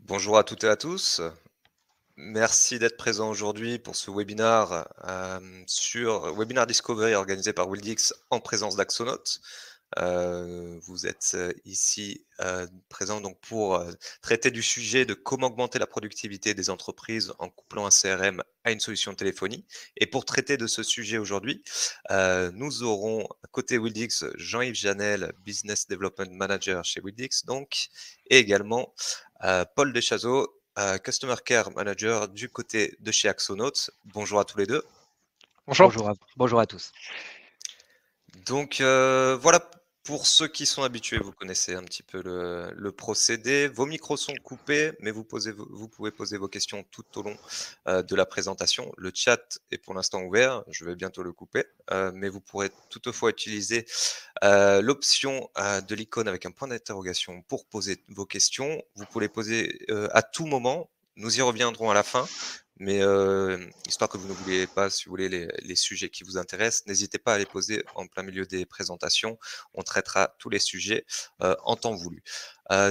Bonjour à toutes et à tous. Merci d'être présent aujourd'hui pour ce webinaire sur Webinar Discovery organisé par Wildix en présence d'Axonaut. Vous êtes ici présent donc pour traiter du sujet de comment augmenter la productivité des entreprises en couplant un CRM à une solution de téléphonie. Et pour traiter de ce sujet aujourd'hui, nous aurons à côté Wildix Jean-Yves Janel, Business Development Manager chez Wildix donc, et également Paul Deschazos, Customer Care Manager du côté de chez Axonaut. Bonjour à tous les deux. Bonjour. Bonjour à tous. Donc voilà, pour ceux qui sont habitués, vous connaissez un petit peu le procédé. Vos micros sont coupés, mais vous pouvez poser vos questions tout au long de la présentation. Le chat est pour l'instant ouvert, je vais bientôt le couper, mais vous pourrez toutefois utiliser l'option de l'icône avec un point d'interrogation pour poser vos questions. Vous pouvez les poser à tout moment, nous y reviendrons à la fin. Mais histoire que vous n'oubliez pas, si vous voulez, les sujets qui vous intéressent, n'hésitez pas à les poser en plein milieu des présentations. On traitera tous les sujets en temps voulu.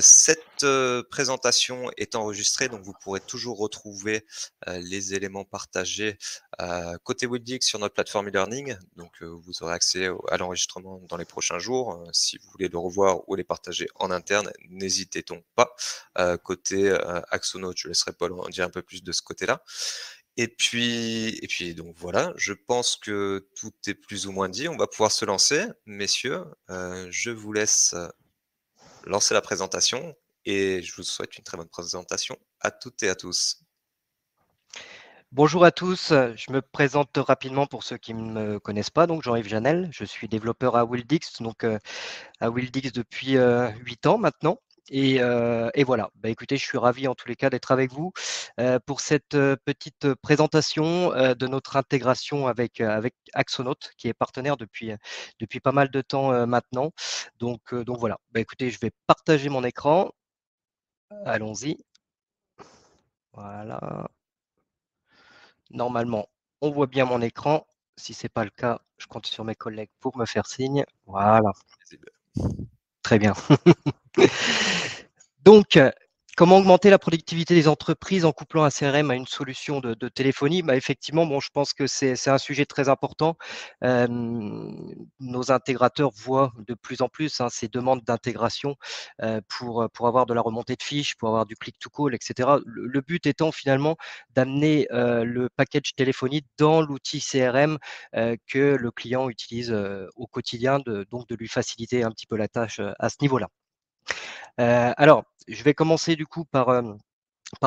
Cette présentation est enregistrée, donc vous pourrez toujours retrouver les éléments partagés côté Wildix sur notre plateforme e-learning. Donc vous aurez accès à l'enregistrement dans les prochains jours. Si vous voulez le revoir ou les partager en interne, n'hésitez donc pas. Côté Axonaut, je laisserai Paul en dire un peu plus de ce côté-là. Et puis donc voilà, je pense que tout est plus ou moins dit. On va pouvoir se lancer, messieurs. Je vous laisse lancer la présentation et je vous souhaite une très bonne présentation à toutes et à tous. Bonjour à tous, je me présente rapidement pour ceux qui ne me connaissent pas. Donc Jean-Yves Janel, je suis développeur à Wildix, donc à Wildix depuis 8 ans maintenant. Et voilà, écoutez, je suis ravi en tous les cas d'être avec vous pour cette petite présentation de notre intégration avec Axonaut, qui est partenaire depuis pas mal de temps maintenant. Donc voilà, écoutez, je vais partager mon écran. Allons-y. Voilà. Normalement, on voit bien mon écran. Si ce n'est pas le cas, je compte sur mes collègues pour me faire signe. Voilà, très bien. Donc, comment augmenter la productivité des entreprises en couplant un CRM à une solution de téléphonie? Effectivement, bon, je pense que c'est un sujet très important. Nos intégrateurs voient de plus en plus ces demandes d'intégration pour avoir de la remontée de fiches, pour avoir du click-to-call, etc. Le but étant finalement d'amener le package téléphonie dans l'outil CRM que le client utilise au quotidien, donc de lui faciliter un petit peu la tâche à ce niveau-là. Alors, je vais commencer du coup par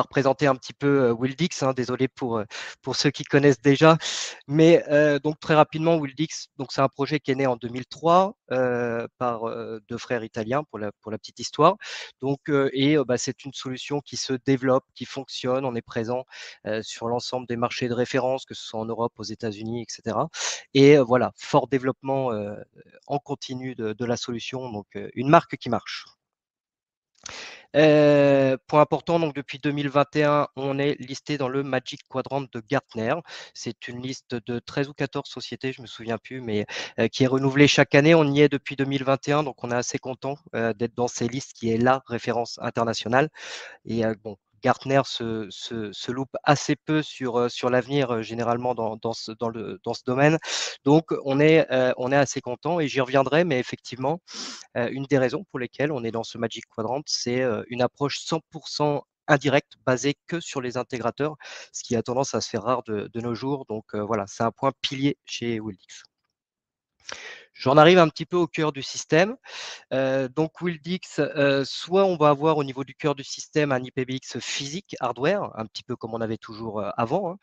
présenter un petit peu Wildix. Désolé pour ceux qui connaissent déjà. Mais donc très rapidement, Wildix, c'est un projet qui est né en 2003 par deux frères italiens pour la petite histoire. C'est une solution qui se développe, qui fonctionne. On est présent sur l'ensemble des marchés de référence, que ce soit en Europe, aux États-Unis, etc. Et voilà, fort développement en continu de la solution. Donc une marque qui marche. Point important, donc depuis 2021, on est listé dans le Magic Quadrant de Gartner. C'est une liste de 13 ou 14 sociétés, je ne me souviens plus, mais qui est renouvelée chaque année. On y est depuis 2021, donc on est assez content d'être dans ces listes qui est la référence internationale. Et bon, Gartner se loupe assez peu sur l'avenir généralement dans ce domaine. Donc, on est assez content et j'y reviendrai, mais effectivement, une des raisons pour lesquelles on est dans ce Magic Quadrant, c'est une approche 100% indirecte basée que sur les intégrateurs, ce qui a tendance à se faire rare de nos jours. Donc voilà, c'est un point pilier chez Wildix. J'en arrive un petit peu au cœur du système. Donc Wildix, soit on va avoir au niveau du cœur du système un IPBX physique, hardware, un petit peu comme on avait toujours avant,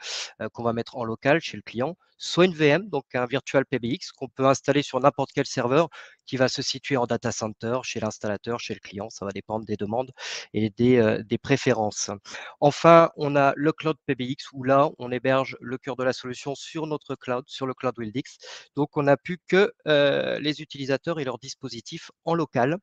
qu'on va mettre en local chez le client, soit une VM, donc un virtual PBX qu'on peut installer sur n'importe quel serveur qui va se situer en data center, chez l'installateur, chez le client. Ça va dépendre des demandes et des préférences. Enfin, on a le cloud PBX où là, on héberge le cœur de la solution sur notre cloud, sur le cloud Wildix. Donc, on n'a plus que les utilisateurs et leurs dispositifs en local.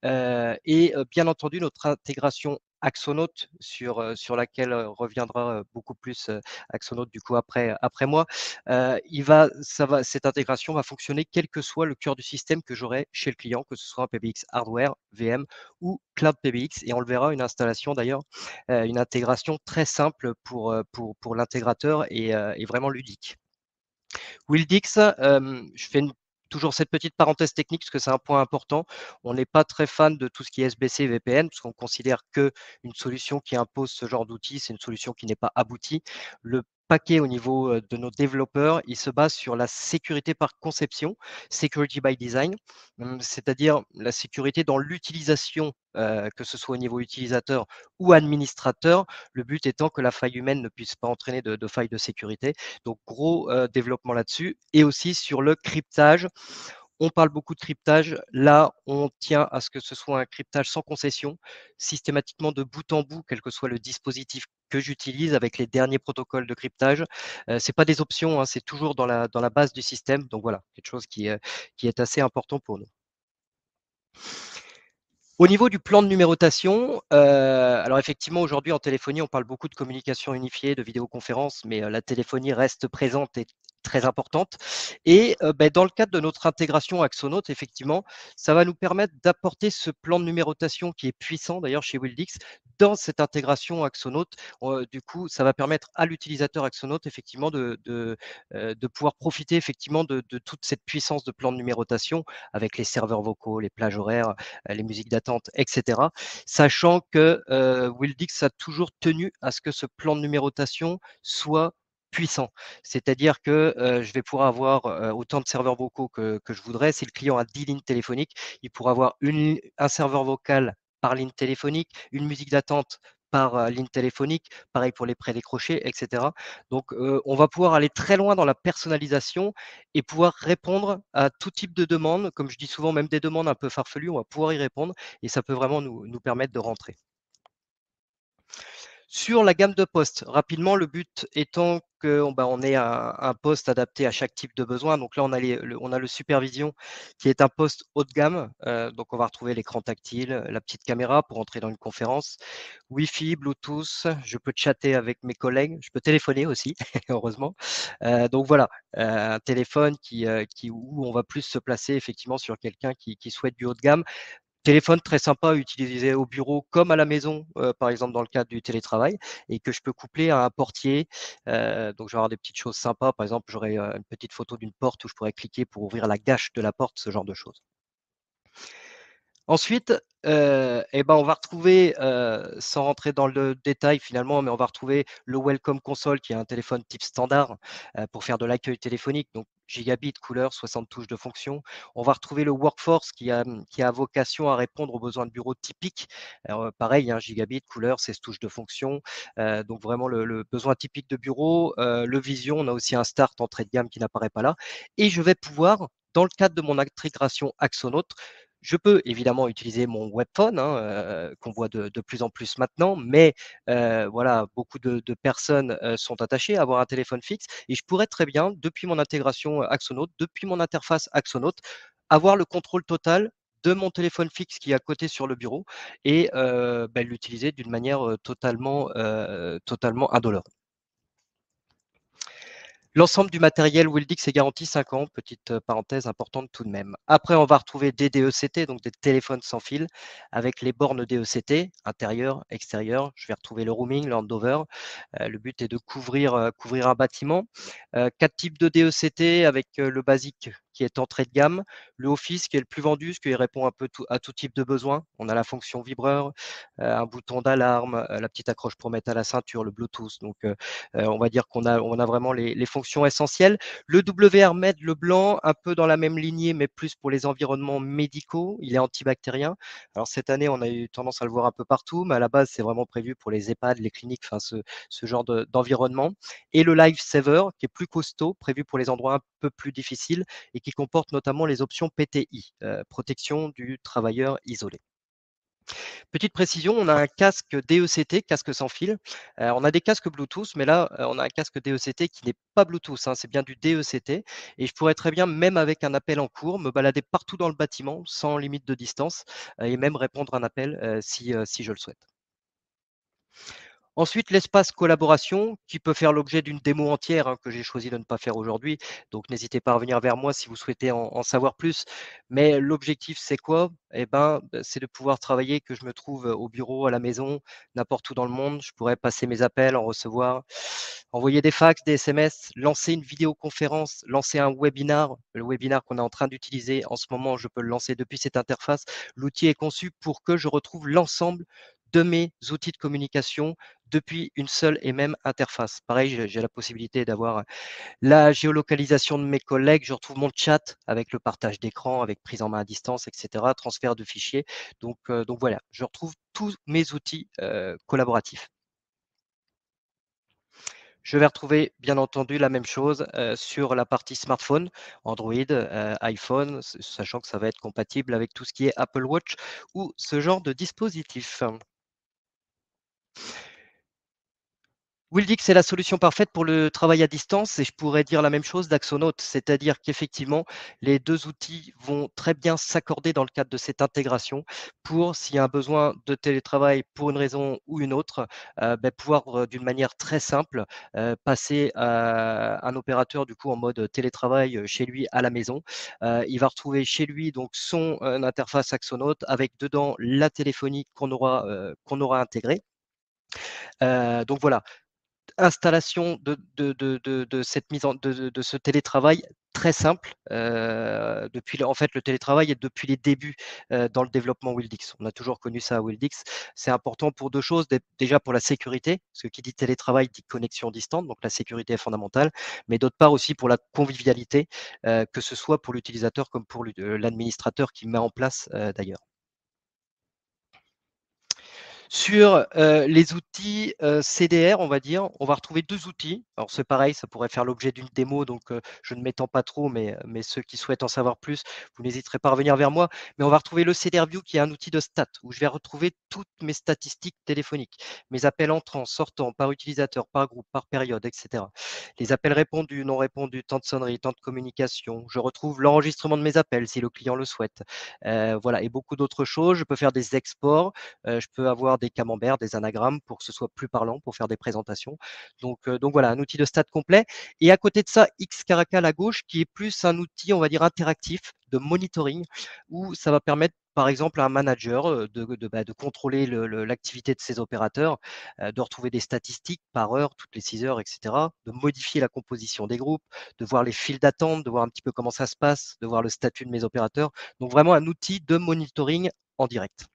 Et bien entendu, notre intégration Axonote sur laquelle reviendra beaucoup plus Axonote du coup après moi. Cette intégration va fonctionner quel que soit le cœur du système que j'aurai chez le client, que ce soit un PBX hardware, VM ou cloud PBX. Et on le verra, une installation d'ailleurs, une intégration très simple pour l'intégrateur et vraiment ludique. Wildix, je fais toujours cette petite parenthèse technique parce que c'est un point important. On n'est pas très fan de tout ce qui est SBC VPN parce qu'on considère que une solution qui impose ce genre d'outil, c'est une solution qui n'est pas aboutie. Le paquet au niveau de nos développeurs, il se base sur la sécurité par conception, security by design, c'est-à-dire la sécurité dans l'utilisation, que ce soit au niveau utilisateur ou administrateur, le but étant que la faille humaine ne puisse pas entraîner de faille de sécurité. Donc gros développement là-dessus et aussi sur le cryptage. On parle beaucoup de cryptage. Là, on tient à ce que ce soit un cryptage sans concession, systématiquement de bout en bout, quel que soit le dispositif que j'utilise avec les derniers protocoles de cryptage. C'est pas des options, hein, c'est toujours dans la base du système. Donc voilà, quelque chose qui est assez important pour nous. Au niveau du plan de numérotation, alors effectivement, aujourd'hui en téléphonie, on parle beaucoup de communication unifiée, de vidéoconférence, mais la téléphonie reste présente et très importante. Et dans le cadre de notre intégration Axonote, effectivement, ça va nous permettre d'apporter ce plan de numérotation qui est puissant d'ailleurs chez Wildix dans cette intégration Axonote. Du coup, ça va permettre à l'utilisateur Axonote effectivement de pouvoir profiter effectivement de toute cette puissance de plan de numérotation avec les serveurs vocaux, les plages horaires, les musiques d'attente, etc. Sachant que Wildix a toujours tenu à ce que ce plan de numérotation soit puissant. C'est-à-dire que je vais pouvoir avoir autant de serveurs vocaux que je voudrais. Si le client a 10 lignes téléphoniques, il pourra avoir un serveur vocal par ligne téléphonique, une musique d'attente par ligne téléphonique, pareil pour les prédécrochés, etc. Donc, on va pouvoir aller très loin dans la personnalisation et pouvoir répondre à tout type de demandes. Comme je dis souvent, même des demandes un peu farfelues, on va pouvoir y répondre et ça peut vraiment nous permettre de rentrer. Sur la gamme de postes, rapidement, le but étant qu'on ait un poste adapté à chaque type de besoin. Donc là, on a le supervision qui est un poste haut de gamme. Donc on va retrouver l'écran tactile, la petite caméra pour entrer dans une conférence, Wi-Fi, Bluetooth. Je peux chatter avec mes collègues. Je peux téléphoner aussi, heureusement. Donc voilà, un téléphone où on va plus se placer effectivement sur quelqu'un qui souhaite du haut de gamme. Téléphone très sympa à utiliser au bureau comme à la maison, par exemple dans le cadre du télétravail et que je peux coupler à un portier. Donc je vais avoir des petites choses sympas. Par exemple, j'aurai, une petite photo d'une porte où je pourrais cliquer pour ouvrir la gâche de la porte, ce genre de choses. Ensuite, on va retrouver, sans rentrer dans le détail finalement, mais on va retrouver le Welcome Console qui est un téléphone type standard, pour faire de l'accueil téléphonique, donc gigabit, couleur, 60 touches de fonction. On va retrouver le Workforce qui a vocation à répondre aux besoins de bureau typiques. Alors, pareil, hein, gigabit, couleur, 16 touches de fonction, donc vraiment le besoin typique de bureau. Le Vision, on a aussi un Start entrée de gamme qui n'apparaît pas là et je vais pouvoir, dans le cadre de mon intégration Axonote, je peux évidemment utiliser mon webphone, hein, qu'on voit de plus en plus maintenant, mais voilà, beaucoup de personnes sont attachées à avoir un téléphone fixe et je pourrais très bien, depuis mon intégration Axonote, depuis mon interface Axonote, avoir le contrôle total de mon téléphone fixe qui est à côté sur le bureau et l'utiliser d'une manière totalement indolore. L'ensemble du matériel Wildix est garanti 5 ans, petite parenthèse importante tout de même. Après, on va retrouver des DECT, donc des téléphones sans fil, avec les bornes DECT, intérieur, extérieur. Je vais retrouver le roaming, le handover. Le but est de couvrir un bâtiment. 4 types de DECT avec le basique qui est entrée de gamme, le Office qui est le plus vendu, ce qui répond un peu à tout type de besoin. On a la fonction vibreur, un bouton d'alarme, la petite accroche pour mettre à la ceinture, le Bluetooth. Donc, on va dire qu'on a vraiment les fonctions essentielles. Le WRMed, le blanc, un peu dans la même lignée, mais plus pour les environnements médicaux. Il est antibactérien. Alors, cette année, on a eu tendance à le voir un peu partout, mais à la base, c'est vraiment prévu pour les EHPAD, les cliniques, enfin, ce genre d'environnement. Et le Lifesaver, qui est plus costaud, prévu pour les endroits un peu plus difficiles et qui comporte notamment les options PTI, protection du travailleur isolé. Petite précision, on a un casque DECT, casque sans fil. On a des casques Bluetooth, mais là, on a un casque DECT qui n'est pas Bluetooth, hein, c'est bien du DECT. Et je pourrais très bien, même avec un appel en cours, me balader partout dans le bâtiment sans limite de distance et même répondre à un appel si je le souhaite. Ensuite, l'espace collaboration qui peut faire l'objet d'une démo entière que j'ai choisi de ne pas faire aujourd'hui. Donc, n'hésitez pas à revenir vers moi si vous souhaitez en savoir plus. Mais l'objectif, c'est quoi? Eh ben, c'est de pouvoir travailler, que je me trouve au bureau, à la maison, n'importe où dans le monde. Je pourrais passer mes appels, en recevoir, envoyer des fax, des SMS, lancer une vidéoconférence, lancer un webinar. Le webinar qu'on est en train d'utiliser en ce moment, je peux le lancer depuis cette interface. L'outil est conçu pour que je retrouve l'ensemble de mes outils de communication depuis une seule et même interface. Pareil, j'ai la possibilité d'avoir la géolocalisation de mes collègues, je retrouve mon chat avec le partage d'écran, avec prise en main à distance, etc., transfert de fichiers. Donc voilà, je retrouve tous mes outils collaboratifs. Je vais retrouver bien entendu la même chose sur la partie smartphone, Android, iPhone, sachant que ça va être compatible avec tout ce qui est Apple Watch ou ce genre de dispositif. Wildix est la solution parfaite pour le travail à distance et je pourrais dire la même chose d'Axonote, c'est-à-dire qu'effectivement, les deux outils vont très bien s'accorder dans le cadre de cette intégration pour, s'il y a un besoin de télétravail pour une raison ou une autre, pouvoir d'une manière très simple passer à un opérateur du coup en mode télétravail chez lui à la maison. Il va retrouver chez lui donc son interface Axonote avec dedans la téléphonie qu'on aura intégrée. Donc voilà, installation de cette mise en de ce télétravail très simple, depuis le en fait, le télétravail est depuis les débuts, dans le développement Wildix. On a toujours connu ça à Wildix. C'est important pour 2 choses, déjà pour la sécurité, parce que qui dit télétravail dit connexion distante, donc la sécurité est fondamentale, mais d'autre part aussi pour la convivialité, que ce soit pour l'utilisateur comme pour l'administrateur qui met en place, d'ailleurs. Sur les outils CDR, on va dire, on va retrouver 2 outils. Alors c'est pareil, ça pourrait faire l'objet d'une démo, donc je ne m'étends pas trop, mais ceux qui souhaitent en savoir plus, vous n'hésiterez pas à revenir vers moi. Mais on va retrouver le CDR View qui est un outil de stats, où je vais retrouver toutes mes statistiques téléphoniques, mes appels entrants, sortants, par utilisateur, par groupe, par période, etc. Les appels répondus, non répondus, temps de sonnerie, temps de communication. Je retrouve l'enregistrement de mes appels si le client le souhaite. Voilà, et beaucoup d'autres choses. Je peux faire des exports, je peux avoir des camemberts, des anagrammes pour que ce soit plus parlant, pour faire des présentations. Donc voilà, un outil de stats complet. Et à côté de ça, Xcaracal à gauche, qui est plus un outil, on va dire, interactif de monitoring, où ça va permettre par exemple à un manager de contrôler l'activité de ses opérateurs, de retrouver des statistiques par heure, toutes les 6 heures, etc., de modifier la composition des groupes, de voir les files d'attente, de voir un petit peu comment ça se passe, de voir le statut de mes opérateurs. Donc vraiment un outil de monitoring en direct.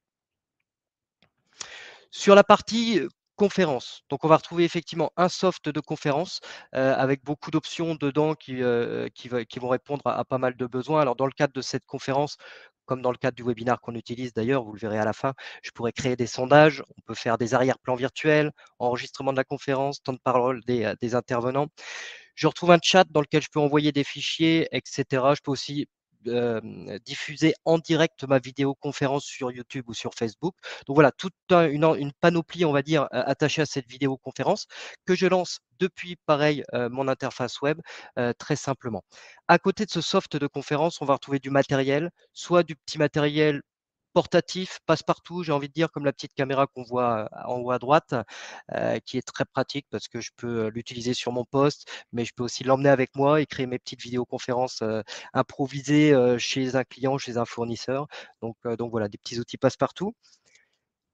Sur la partie conférence, donc on va retrouver effectivement un soft de conférence avec beaucoup d'options dedans qui vont répondre à pas mal de besoins. Alors dans le cadre de cette conférence, comme dans le cadre du webinaire qu'on utilise d'ailleurs, vous le verrez à la fin, je pourrais créer des sondages, on peut faire des arrière-plans virtuels, enregistrement de la conférence, temps de parole des intervenants. Je retrouve un chat dans lequel je peux envoyer des fichiers, etc. Je peux aussi diffuser en direct ma vidéoconférence sur YouTube ou sur Facebook. Donc voilà, toute une panoplie, on va dire, attachée à cette vidéoconférence que je lance depuis, pareil, mon interface web, très simplement. À côté de ce soft de conférence, on va retrouver du matériel, soit du petit matériel portatif, passe-partout, j'ai envie de dire, comme la petite caméra qu'on voit en haut à droite, qui est très pratique parce que je peux l'utiliser sur mon poste, mais je peux aussi l'emmener avec moi et créer mes petites vidéoconférences improvisées chez un client, chez un fournisseur. Donc voilà, des petits outils passe-partout.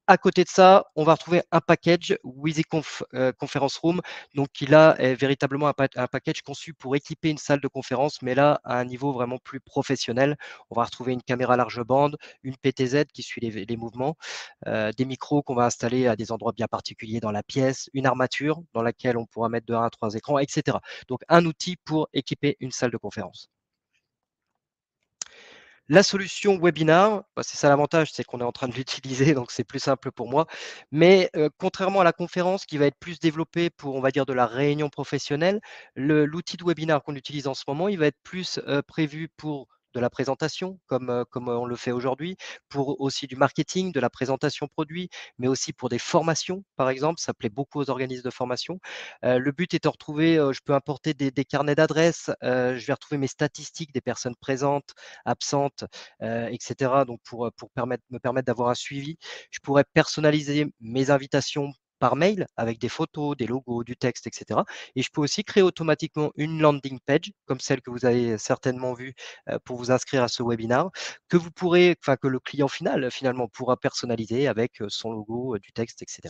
À côté de ça, on va retrouver un package WheezyConf Conference Room, donc qui là est véritablement un package conçu pour équiper une salle de conférence, mais là à un niveau vraiment plus professionnel. On va retrouver une caméra large bande, une PTZ qui suit les mouvements, des micros qu'on va installer à des endroits bien particuliers dans la pièce, une armature dans laquelle on pourra mettre de 1 à 3 écrans, etc. Donc un outil pour équiper une salle de conférence. La solution webinar, c'est ça l'avantage, c'est qu'on est en train de l'utiliser, donc c'est plus simple pour moi. Mais contrairement à la conférence qui va être plus développée pour, on va dire, de la réunion professionnelle, l'outil de webinar qu'on utilise en ce moment, il va être plus prévu pour de la présentation, comme on le fait aujourd'hui, pour aussi du marketing, de la présentation produit, mais aussi pour des formations, par exemple. Ça plaît beaucoup aux organismes de formation. Le but est de retrouver, je peux importer des carnets d'adresses, je vais retrouver mes statistiques des personnes présentes, absentes, etc. Donc pour me permettre d'avoir un suivi. Je pourrais personnaliser mes invitations par mail avec des photos, des logos, du texte, etc. Et je peux aussi créer automatiquement une landing page, comme celle que vous avez certainement vue pour vous inscrire à ce webinar, que le client final finalement pourra personnaliser avec son logo, du texte, etc.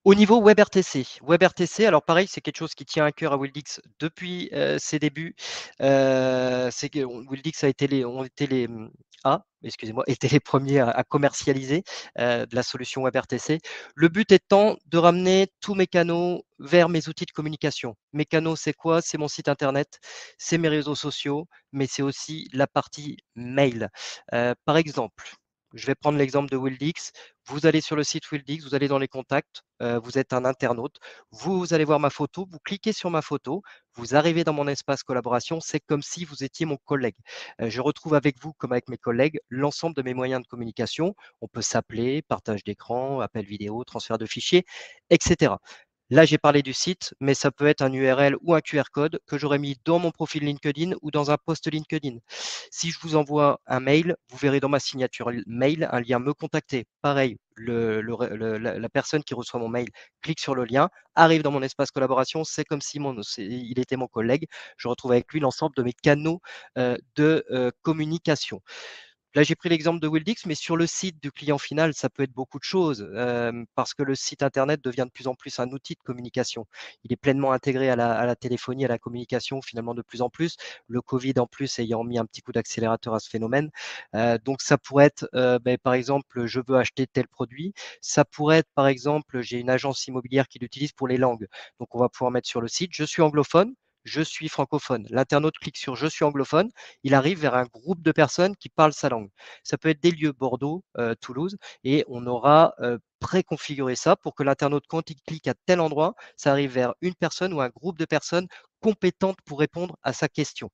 Au niveau WebRTC, alors pareil, c'est quelque chose qui tient à cœur à Wildix depuis ses débuts. C'est que Wildix étaient les premiers à commercialiser de la solution WebRTC. Le but étant de ramener tous mes canaux vers mes outils de communication. Mes canaux, c'est quoi? C'est mon site internet, c'est mes réseaux sociaux, mais c'est aussi la partie mail. Par exemple, je vais prendre l'exemple de Wildix. Vous allez sur le site Wildix, vous allez dans les contacts, vous êtes un internaute, vous allez voir ma photo, vous cliquez sur ma photo, vous arrivez dans mon espace collaboration, c'est comme si vous étiez mon collègue. Je retrouve avec vous, comme avec mes collègues, l'ensemble de mes moyens de communication. On peut s'appeler, partage d'écran, appel vidéo, transfert de fichiers, etc. Là, j'ai parlé du site, mais ça peut être un URL ou un QR code que j'aurais mis dans mon profil LinkedIn ou dans un post LinkedIn. Si je vous envoie un mail, vous verrez dans ma signature mail un lien me contacter. Pareil, la personne qui reçoit mon mail clique sur le lien, arrive dans mon espace collaboration, c'est comme si il était mon collègue. Je retrouve avec lui l'ensemble de mes canaux de communication. Là, j'ai pris l'exemple de Wildix, mais sur le site du client final, ça peut être beaucoup de choses parce que le site internet devient de plus en plus un outil de communication. Il est pleinement intégré à la téléphonie, à la communication, finalement de plus en plus. Le Covid, en plus, ayant mis un petit coup d'accélérateur à ce phénomène. Donc, ça pourrait être, par exemple, je veux acheter tel produit. Ça pourrait être, par exemple, j'ai une agence immobilière qui l'utilise pour les langues. Donc, on va pouvoir mettre sur le site, je suis anglophone, je suis francophone. L'internaute clique sur je suis anglophone, il arrive vers un groupe de personnes qui parlent sa langue. Ça peut être des lieux, Bordeaux, Toulouse, et on aura préconfiguré ça pour que l'internaute, quand il clique à tel endroit, ça arrive vers une personne ou un groupe de personnes compétentes pour répondre à sa question.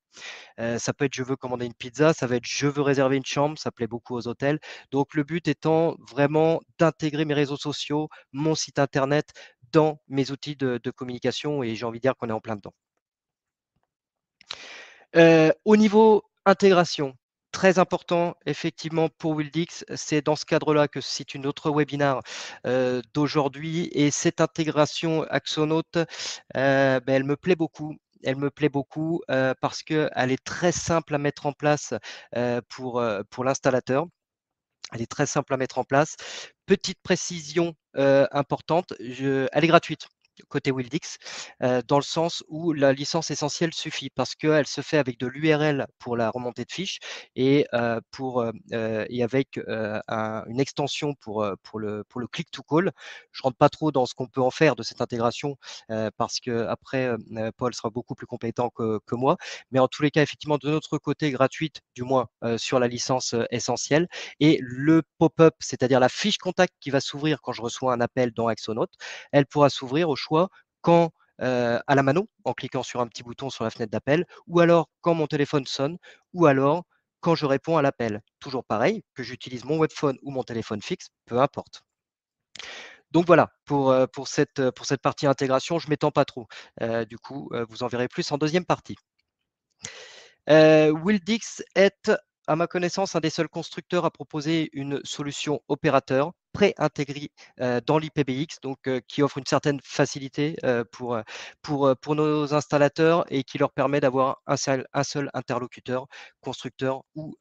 Ça peut être je veux commander une pizza, ça va être je veux réserver une chambre, ça plaît beaucoup aux hôtels. Donc le but étant vraiment d'intégrer mes réseaux sociaux, mon site internet dans mes outils de communication et j'ai envie de dire qu'on est en plein dedans. Au niveau intégration, très important effectivement pour Wildix, c'est dans ce cadre-là que se situe notre webinar d'aujourd'hui et cette intégration Axonote, elle me plaît beaucoup. Elle me plaît beaucoup parce qu'elle est très simple à mettre en place pour l'installateur. Elle est très simple à mettre en place. Petite précision importante, elle est gratuite côté Wildix, dans le sens où la licence essentielle suffit parce qu'elle se fait avec de l'URL pour la remontée de fiches et, et avec une extension pour le click to call. Je ne rentre pas trop dans ce qu'on peut en faire de cette intégration parce que après Paul sera beaucoup plus compétent que moi. Mais en tous les cas, effectivement, de notre côté, gratuite, du moins sur la licence essentielle. Et le pop-up, c'est-à-dire la fiche contact qui va s'ouvrir quand je reçois un appel dans Axonote, elle pourra s'ouvrir au choix quand à la mano, en cliquant sur un petit bouton sur la fenêtre d'appel, ou alors quand mon téléphone sonne, ou alors quand je réponds à l'appel. Toujours pareil, que j'utilise mon webphone ou mon téléphone fixe, peu importe. Donc voilà, pour cette partie intégration, je ne m'étends pas trop. Du coup, vous en verrez plus en deuxième partie. Wildix est, à ma connaissance, un des seuls constructeurs à proposer une solution opérateur pré-intégrée dans l'IPBX, donc qui offre une certaine facilité pour nos installateurs et qui leur permet d'avoir un seul interlocuteur, constructeur ou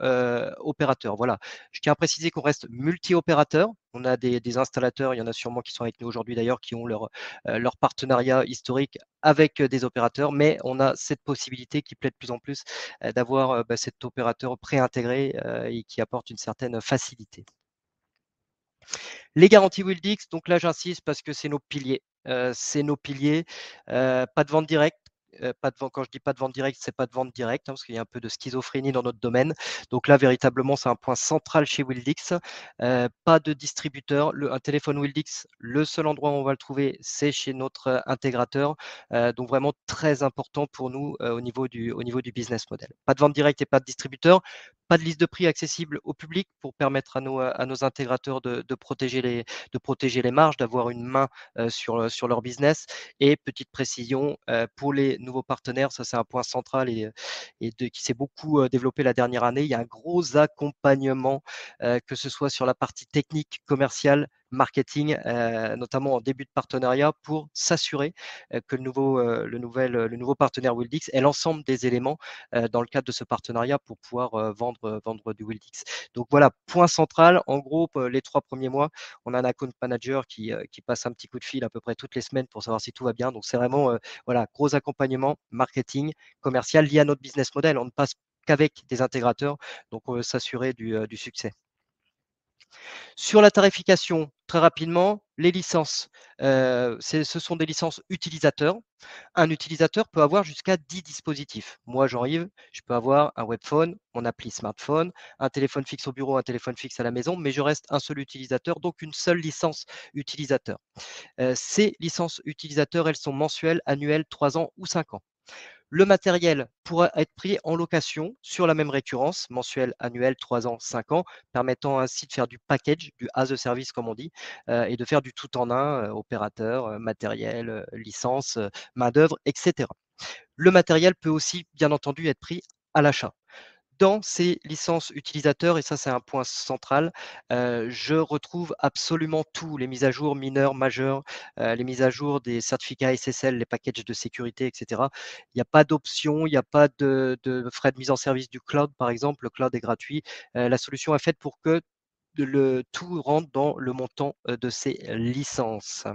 opérateur. Voilà. Je tiens à préciser qu'on reste multi-opérateur. On a des installateurs, il y en a sûrement qui sont avec nous aujourd'hui d'ailleurs, qui ont leur partenariat historique avec des opérateurs, mais on a cette possibilité qui plaît de plus en plus d'avoir cet opérateur préintégré et qui apporte une certaine facilité. Les garanties Wildix, donc là j'insiste parce que c'est nos piliers. C'est nos piliers. Pas de vente directe. Pas de vente, quand je dis pas de vente directe, c'est pas de vente directe, parce qu'il y a un peu de schizophrénie dans notre domaine. Donc là, véritablement, c'est un point central chez Wildix. Pas de distributeur. Un téléphone Wildix, le seul endroit où on va le trouver, c'est chez notre intégrateur. Donc vraiment très important pour nous au niveau du business model. Pas de vente directe et pas de distributeur. Pas de liste de prix accessible au public pour permettre à nos intégrateurs de protéger les marges, d'avoir une main sur leur business. Et petite précision, pour les nouveaux partenaires, ça c'est un point central qui s'est beaucoup développé la dernière année. Il y a un gros accompagnement, que ce soit sur la partie technique, commerciale, marketing, notamment en début de partenariat, pour s'assurer que le nouveau partenaire Wildix ait l'ensemble des éléments dans le cadre de ce partenariat pour pouvoir vendre du Wildix. Donc voilà, point central, en gros, les 3 premiers mois, on a un account manager qui passe un petit coup de fil à peu près toutes les semaines pour savoir si tout va bien. Donc c'est vraiment voilà, gros accompagnement marketing, commercial lié à notre business model. On ne passe qu'avec des intégrateurs, donc on veut s'assurer du succès. Sur la tarification, très rapidement, les licences, ce sont des licences utilisateurs. Un utilisateur peut avoir jusqu'à 10 dispositifs. Moi, Jean-Yves, je peux avoir un webphone, mon appli smartphone, un téléphone fixe au bureau, un téléphone fixe à la maison, mais je reste un seul utilisateur, donc une seule licence utilisateur. Ces licences utilisateurs, elles sont mensuelles, annuelles, 3 ans ou 5 ans. Le matériel pourra être pris en location sur la même récurrence, mensuelle, annuelle, 3 ans, 5 ans, permettant ainsi de faire du package, du as a service comme on dit, et de faire du tout en un, opérateur, matériel, licence, main-d'œuvre, etc. Le matériel peut aussi, bien entendu, être pris à l'achat. Dans ces licences utilisateurs, et ça c'est un point central, je retrouve absolument tout, les mises à jour mineures, majeures, les mises à jour des certificats SSL, les packages de sécurité, etc. Il n'y a pas d'option, il n'y a pas de frais de mise en service du cloud, par exemple. Le cloud est gratuit. La solution est faite pour que tout rentre dans le montant de ces licences.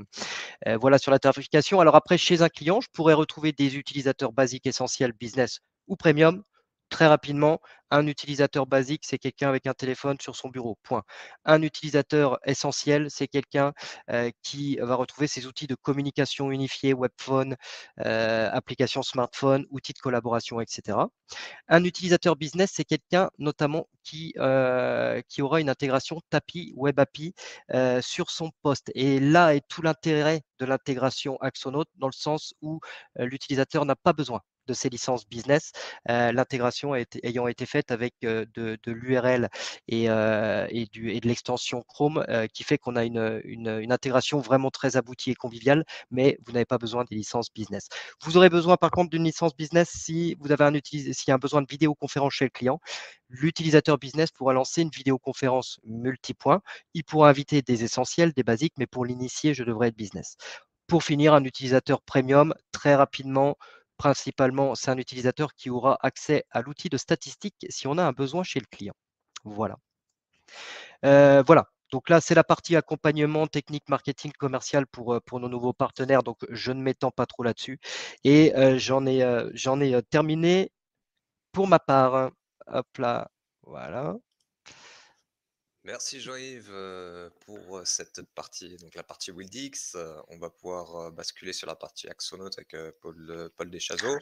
Voilà sur la tarification. Alors après, chez un client, je pourrais retrouver des utilisateurs basiques, essentiels, business ou premium. Très rapidement, un utilisateur basique, c'est quelqu'un avec un téléphone sur son bureau, point. Un utilisateur essentiel, c'est quelqu'un qui va retrouver ses outils de communication unifiés, webphone, application smartphone, outils de collaboration, etc. Un utilisateur business, c'est quelqu'un notamment qui aura une intégration Tapi Web API sur son poste. Et là est tout l'intérêt de l'intégration Axonote, dans le sens où l'utilisateur n'a pas besoin de ces licences business, l'intégration ayant été faite avec de l'URL et de l'extension Chrome, qui fait qu'on a une intégration vraiment très aboutie et conviviale, mais vous n'avez pas besoin des licences business. Vous aurez besoin par contre d'une licence business si vous avez s'il y a un besoin de vidéoconférence chez le client. L'utilisateur business pourra lancer une vidéoconférence multipoint. Il pourra inviter des essentiels, des basiques, mais pour l'initier, je devrais être business. Pour finir, un utilisateur premium, très rapidement, principalement, c'est un utilisateur qui aura accès à l'outil de statistique si on a un besoin chez le client. Voilà. Voilà. Donc là, c'est la partie accompagnement technique, marketing, commercial pour nos nouveaux partenaires. Donc, je ne m'étends pas trop là-dessus. Et j'en ai terminé pour ma part. Hop là, voilà. Merci Jean-Yves pour cette partie, donc la partie Wildix. On va pouvoir basculer sur la partie Axonote avec Paul Deschazos.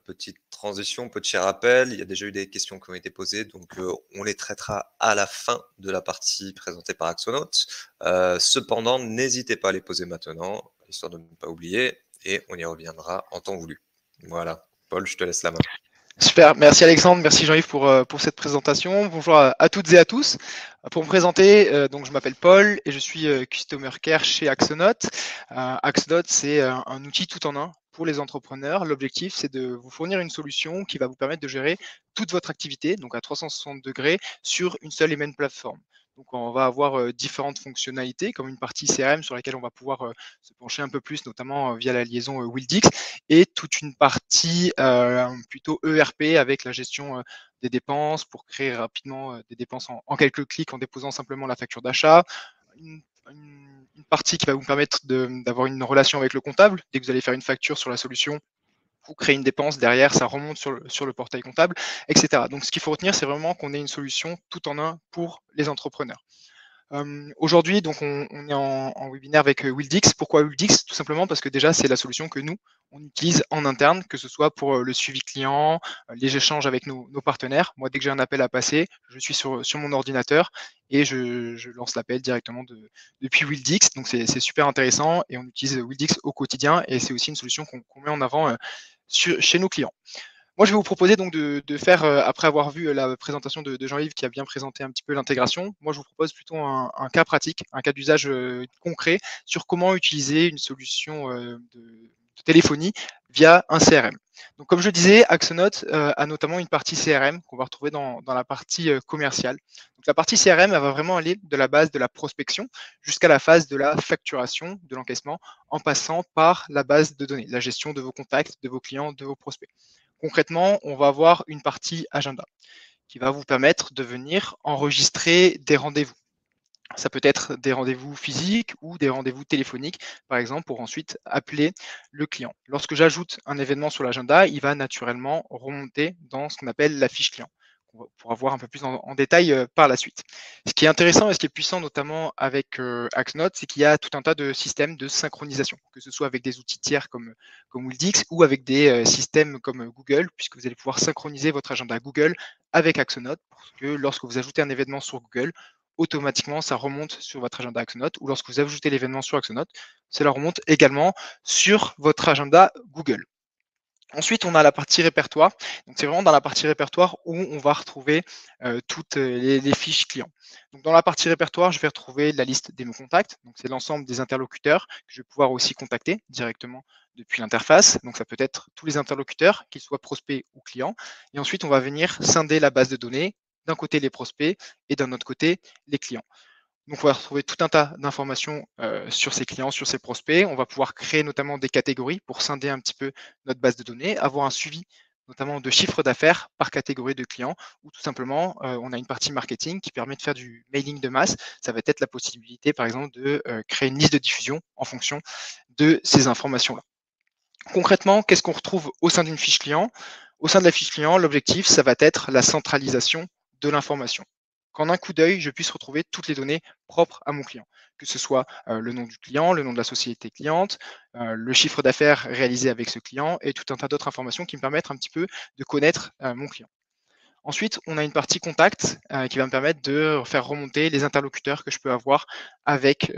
Petite transition, petit rappel, il y a déjà eu des questions qui ont été posées, donc on les traitera à la fin de la partie présentée par Axonote. Cependant, n'hésitez pas à les poser maintenant, histoire de ne pas oublier, et on y reviendra en temps voulu. Voilà, Paul, je te laisse la main. Super, merci Alexandre, merci Jean-Yves pour cette présentation. Bonjour à toutes et à tous. Pour me présenter, donc je m'appelle Paul et je suis Customer Care chez Axonote. Axonote, c'est un outil tout en un pour les entrepreneurs. L'objectif, c'est de vous fournir une solution qui va vous permettre de gérer toute votre activité, donc à 360 degrés, sur une seule et même plateforme. Donc, on va avoir différentes fonctionnalités, comme une partie CRM sur laquelle on va pouvoir se pencher un peu plus, notamment via la liaison Wildix, et toute une partie plutôt ERP avec la gestion des dépenses pour créer rapidement des dépenses en quelques clics en déposant simplement la facture d'achat. Une partie qui va vous permettre d'avoir une relation avec le comptable. Dès que vous allez faire une facture sur la solution, vous créez une dépense, derrière, ça remonte sur le portail comptable, etc. Donc, ce qu'il faut retenir, c'est vraiment qu'on ait une solution tout en un pour les entrepreneurs. Aujourd'hui, donc on est en webinaire avec Wildix. Pourquoi Wildix? Tout simplement parce que déjà, c'est la solution que nous, on utilise en interne, que ce soit pour le suivi client, les échanges avec nos partenaires. Moi, dès que j'ai un appel à passer, je suis sur mon ordinateur et je lance l'appel directement depuis Wildix. Donc, c'est super intéressant et on utilise Wildix au quotidien et c'est aussi une solution qu'on met en avant chez nos clients. Moi, je vais vous proposer donc de faire, après avoir vu la présentation de Jean-Yves qui a bien présenté un petit peu l'intégration, moi je vous propose plutôt un cas pratique, un cas d'usage concret sur comment utiliser une solution de téléphonie via un CRM. Donc, comme je disais, Axonote a notamment une partie CRM qu'on va retrouver dans la partie commerciale. Donc, la partie CRM, elle va vraiment aller de la base de la prospection jusqu'à la phase de la facturation, de l'encaissement, en passant par la base de données, la gestion de vos contacts, de vos clients, de vos prospects. Concrètement, on va avoir une partie agenda qui va vous permettre de venir enregistrer des rendez-vous. Ça peut être des rendez-vous physiques ou des rendez-vous téléphoniques, par exemple, pour ensuite appeler le client. Lorsque j'ajoute un événement sur l'agenda, il va naturellement remonter dans ce qu'on appelle la fiche client. On pourra voir un peu plus en détail par la suite. Ce qui est intéressant et ce qui est puissant notamment avec Axnote, c'est qu'il y a tout un tas de systèmes de synchronisation, que ce soit avec des outils tiers comme Wildix ou avec des systèmes comme Google, puisque vous allez pouvoir synchroniser votre agenda Google avec Axonote, pour que lorsque vous ajoutez un événement sur Google, automatiquement, ça remonte sur votre agenda Axonote, ou lorsque vous ajoutez l'événement sur Axonote, cela remonte également sur votre agenda Google. Ensuite, on a la partie répertoire. Donc, c'est vraiment dans la partie répertoire où on va retrouver toutes les fiches clients. Donc, dans la partie répertoire, je vais retrouver la liste des mots contacts. Donc, c'est l'ensemble des interlocuteurs que je vais pouvoir aussi contacter directement depuis l'interface. Donc, ça peut être tous les interlocuteurs, qu'ils soient prospects ou clients. Et ensuite, on va venir scinder la base de données. D'un côté, les prospects et d'un autre côté, les clients. Donc, on va retrouver tout un tas d'informations sur ces clients, sur ces prospects. On va pouvoir créer notamment des catégories pour scinder un petit peu notre base de données, avoir un suivi notamment de chiffre d'affaires par catégorie de clients, ou tout simplement, on a une partie marketing qui permet de faire du mailing de masse. Ça va être la possibilité, par exemple, de créer une liste de diffusion en fonction de ces informations-là. Concrètement, qu'est-ce qu'on retrouve au sein d'une fiche client? Au sein de la fiche client, l'objectif, ça va être la centralisation de l'information. Qu'en un coup d'œil, je puisse retrouver toutes les données propres à mon client, que ce soit le nom du client, le nom de la société cliente, le chiffre d'affaires réalisé avec ce client et tout un tas d'autres informations qui me permettent un petit peu de connaître mon client. Ensuite, on a une partie contact qui va me permettre de faire remonter les interlocuteurs que je peux avoir avec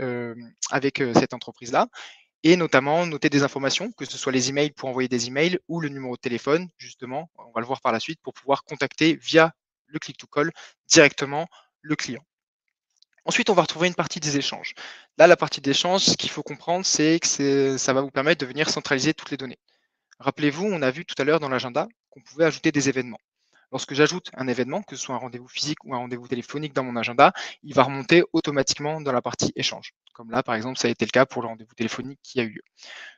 cette entreprise-là et notamment noter des informations, que ce soit les emails pour envoyer des emails ou le numéro de téléphone, justement, on va le voir par la suite, pour pouvoir contacter via le click-to-call directement le client. Ensuite, on va retrouver une partie des échanges. Là, la partie d'échange, ce qu'il faut comprendre, c'est que ça va vous permettre de venir centraliser toutes les données. Rappelez-vous, on a vu tout à l'heure dans l'agenda qu'on pouvait ajouter des événements. Lorsque j'ajoute un événement, que ce soit un rendez-vous physique ou un rendez-vous téléphonique dans mon agenda, il va remonter automatiquement dans la partie échange. Comme là, par exemple, ça a été le cas pour le rendez-vous téléphonique qui a eu lieu.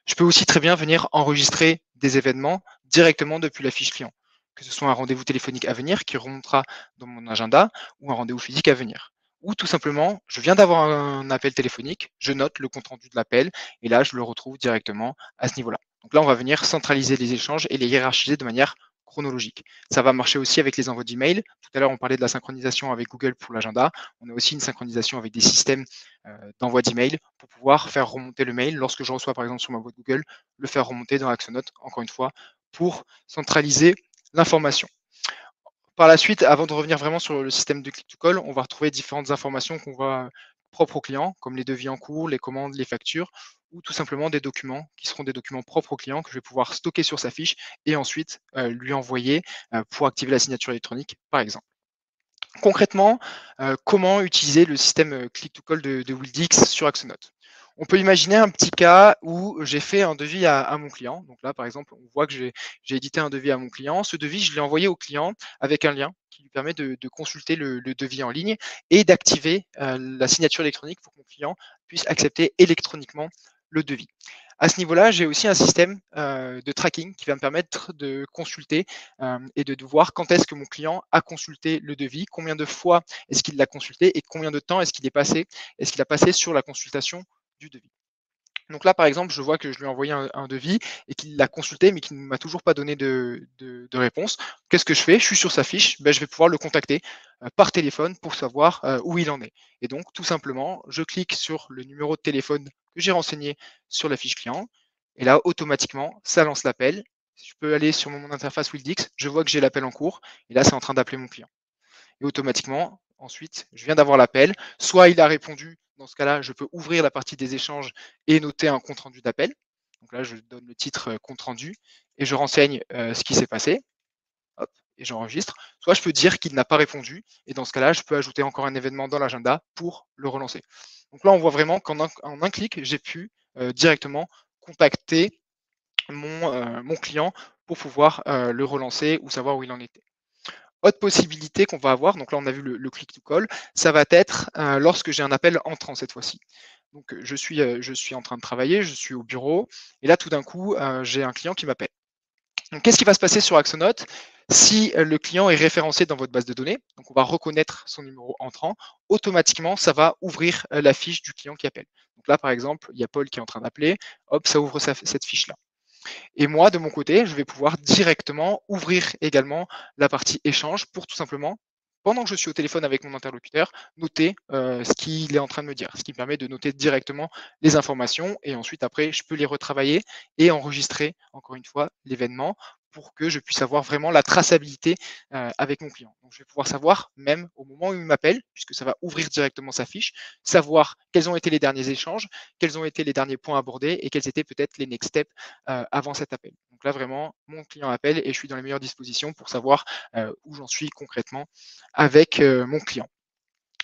Je peux aussi très bien venir enregistrer des événements directement depuis la fiche client, que ce soit un rendez-vous téléphonique à venir qui remontera dans mon agenda ou un rendez-vous physique à venir. Ou tout simplement, je viens d'avoir un appel téléphonique, je note le compte-rendu de l'appel et là, je le retrouve directement à ce niveau-là. Donc là, on va venir centraliser les échanges et les hiérarchiser de manière chronologique. Ça va marcher aussi avec les envois d'email. Tout à l'heure, on parlait de la synchronisation avec Google pour l'agenda. On a aussi une synchronisation avec des systèmes d'envoi d'email pour pouvoir faire remonter le mail lorsque je reçois par exemple sur ma boîte Google, le faire remonter dans Axonote, encore une fois, pour centraliser l'information. Par la suite, avant de revenir vraiment sur le système de click-to-call, on va retrouver différentes informations qu'on va propres aux clients, comme les devis en cours, les commandes, les factures, ou tout simplement des documents qui seront des documents propres au client que je vais pouvoir stocker sur sa fiche et ensuite lui envoyer pour activer la signature électronique, par exemple. Concrètement, comment utiliser le système click-to-call de Wildix sur Axonote? On peut imaginer un petit cas où j'ai fait un devis à mon client. Donc là, par exemple, on voit que j'ai édité un devis à mon client. Ce devis, je l'ai envoyé au client avec un lien qui lui permet de consulter le devis en ligne et d'activer la signature électronique pour que mon client puisse accepter électroniquement le devis. À ce niveau-là, j'ai aussi un système de tracking qui va me permettre de consulter et de voir quand est-ce que mon client a consulté le devis, combien de fois est-ce qu'il l'a consulté et combien de temps est-ce qu'il a passé sur la consultation du devis. Donc là, par exemple, je vois que je lui ai envoyé un devis et qu'il l'a consulté, mais qu'il ne m'a toujours pas donné de réponse. Qu'est-ce que je fais? Je suis sur sa fiche, je vais pouvoir le contacter par téléphone pour savoir où il en est. Et donc, tout simplement, je clique sur le numéro de téléphone que j'ai renseigné sur la fiche client. Et là, automatiquement, ça lance l'appel. Je peux aller sur mon interface Wildix, je vois que j'ai l'appel en cours. Et là, c'est en train d'appeler mon client. Et automatiquement, ensuite, je viens d'avoir l'appel. Soit il a répondu, dans ce cas-là, je peux ouvrir la partie des échanges et noter un compte-rendu d'appel. Donc là, je donne le titre compte-rendu et je renseigne ce qui s'est passé. Hop, et j'enregistre. Soit je peux dire qu'il n'a pas répondu et dans ce cas-là, je peux ajouter encore un événement dans l'agenda pour le relancer. Donc là, on voit vraiment qu'en un clic, j'ai pu directement contacter mon client pour pouvoir le relancer ou savoir où il en était. Autre possibilité qu'on va avoir, donc là on a vu le click to call, ça va être lorsque j'ai un appel entrant cette fois-ci. Donc je suis en train de travailler, je suis au bureau, et là tout d'un coup j'ai un client qui m'appelle. Donc qu'est-ce qui va se passer sur Axonote si le client est référencé dans votre base de données? Donc on va reconnaître son numéro entrant, automatiquement ça va ouvrir la fiche du client qui appelle. Donc là par exemple, il y a Paul qui est en train d'appeler, hop, ça ouvre cette fiche-là. Et moi, de mon côté, je vais pouvoir directement ouvrir également la partie échange pour tout simplement, pendant que je suis au téléphone avec mon interlocuteur, noter ce qu'il est en train de me dire, ce qui me permet de noter directement les informations et ensuite après, je peux les retravailler et enregistrer encore une fois l'événement pour que je puisse avoir vraiment la traçabilité avec mon client. Donc, je vais pouvoir savoir, même au moment où il m'appelle, puisque ça va ouvrir directement sa fiche, savoir quels ont été les derniers échanges, quels ont été les derniers points abordés et quels étaient peut-être les next steps avant cet appel. Donc là, vraiment, mon client appelle et je suis dans les meilleures dispositions pour savoir où j'en suis concrètement avec mon client.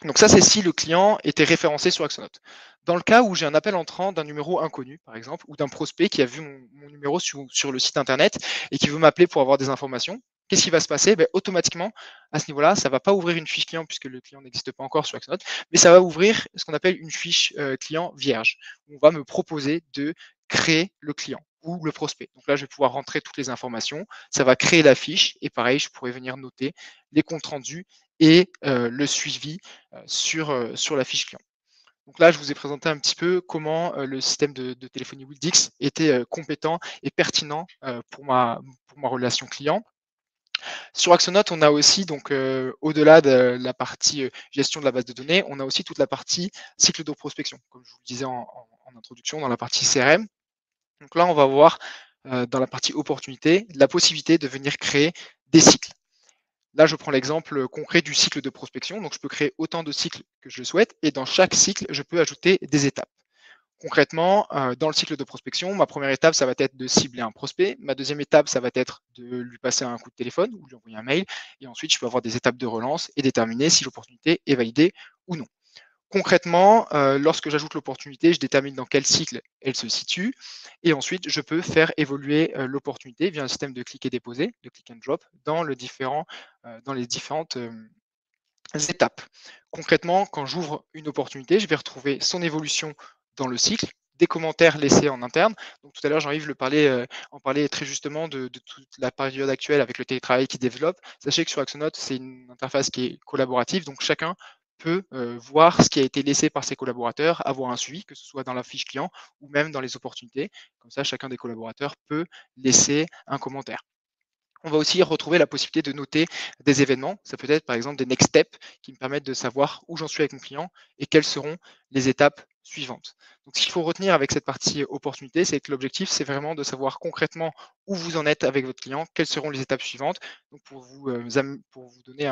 Donc ça, c'est si le client était référencé sur Axonote. Dans le cas où j'ai un appel entrant d'un numéro inconnu, par exemple, ou d'un prospect qui a vu mon numéro sur le site internet et qui veut m'appeler pour avoir des informations, qu'est-ce qui va se passer? Automatiquement, à ce niveau-là, ça ne va pas ouvrir une fiche client puisque le client n'existe pas encore sur Axonote, mais ça va ouvrir ce qu'on appelle une fiche client vierge. Où on va me proposer de créer le client ou le prospect. Donc là, je vais pouvoir rentrer toutes les informations, ça va créer la fiche et pareil, je pourrais venir noter les comptes rendus et le suivi sur la fiche client. Donc là, je vous ai présenté un petit peu comment le système de téléphonie Wildix était compétent et pertinent pour ma relation client. Sur Axonote, on a aussi, donc au-delà de la partie gestion de la base de données, on a aussi toute la partie cycle de prospection, comme je vous le disais en introduction, dans la partie CRM. Donc là, on va voir dans la partie opportunité la possibilité de venir créer des cycles. Là, je prends l'exemple concret du cycle de prospection. Donc, je peux créer autant de cycles que je le souhaite et dans chaque cycle, je peux ajouter des étapes. Concrètement, dans le cycle de prospection, ma première étape, ça va être de cibler un prospect. Ma deuxième étape, ça va être de lui passer un coup de téléphone ou lui envoyer un mail. Et ensuite, je peux avoir des étapes de relance et déterminer si l'opportunité est validée ou non. Concrètement, lorsque j'ajoute l'opportunité, je détermine dans quel cycle elle se situe et ensuite je peux faire évoluer l'opportunité via un système de click et déposer, de click and drop, dans les différentes étapes. Concrètement, quand j'ouvre une opportunité, je vais retrouver son évolution dans le cycle, des commentaires laissés en interne. Donc tout à l'heure, Jean-Yves en parlait très justement de toute la période actuelle avec le télétravail qui développe. Sachez que sur Axonote, c'est une interface qui est collaborative, donc chacun peut voir ce qui a été laissé par ses collaborateurs, avoir un suivi, que ce soit dans la fiche client ou même dans les opportunités. Comme ça, chacun des collaborateurs peut laisser un commentaire. On va aussi retrouver la possibilité de noter des événements. Ça peut être par exemple des next steps qui me permettent de savoir où j'en suis avec mon client et quelles seront les étapes suivantes. Donc, ce qu'il faut retenir avec cette partie opportunité, c'est que l'objectif, c'est vraiment de savoir concrètement où vous en êtes avec votre client, quelles seront les étapes suivantes, donc pour vous donner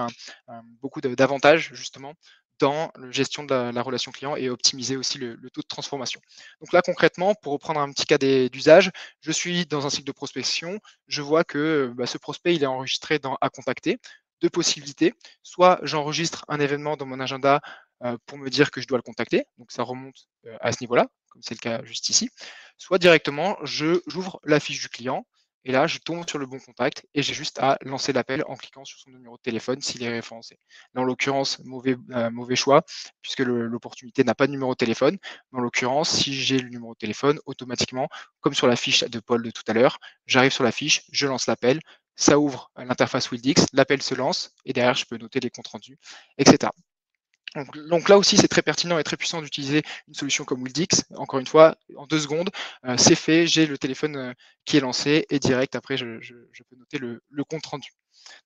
beaucoup d'avantages justement dans la gestion de la relation client et optimiser aussi le taux de transformation. Donc là, concrètement, pour reprendre un petit cas d'usage, je suis dans un cycle de prospection, je vois que ce prospect, il est enregistré dans à contacter. Deux possibilités, soit j'enregistre un événement dans mon agenda pour me dire que je dois le contacter, donc ça remonte à ce niveau-là, comme c'est le cas juste ici, soit directement, j'ouvre la fiche du client, et là, je tombe sur le bon contact et j'ai juste à lancer l'appel en cliquant sur son numéro de téléphone s'il est référencé. Là, en l'occurrence, mauvais choix, puisque l'opportunité n'a pas de numéro de téléphone. Mais en l'occurrence, si j'ai le numéro de téléphone, automatiquement, comme sur la fiche de Paul de tout à l'heure, j'arrive sur la fiche, je lance l'appel, ça ouvre l'interface Wildix, l'appel se lance et derrière, je peux noter les comptes rendus, etc. Donc là aussi, c'est très pertinent et très puissant d'utiliser une solution comme Wildix. Encore une fois, en 2 secondes, c'est fait, j'ai le téléphone qui est lancé et direct, après, je peux noter le compte rendu.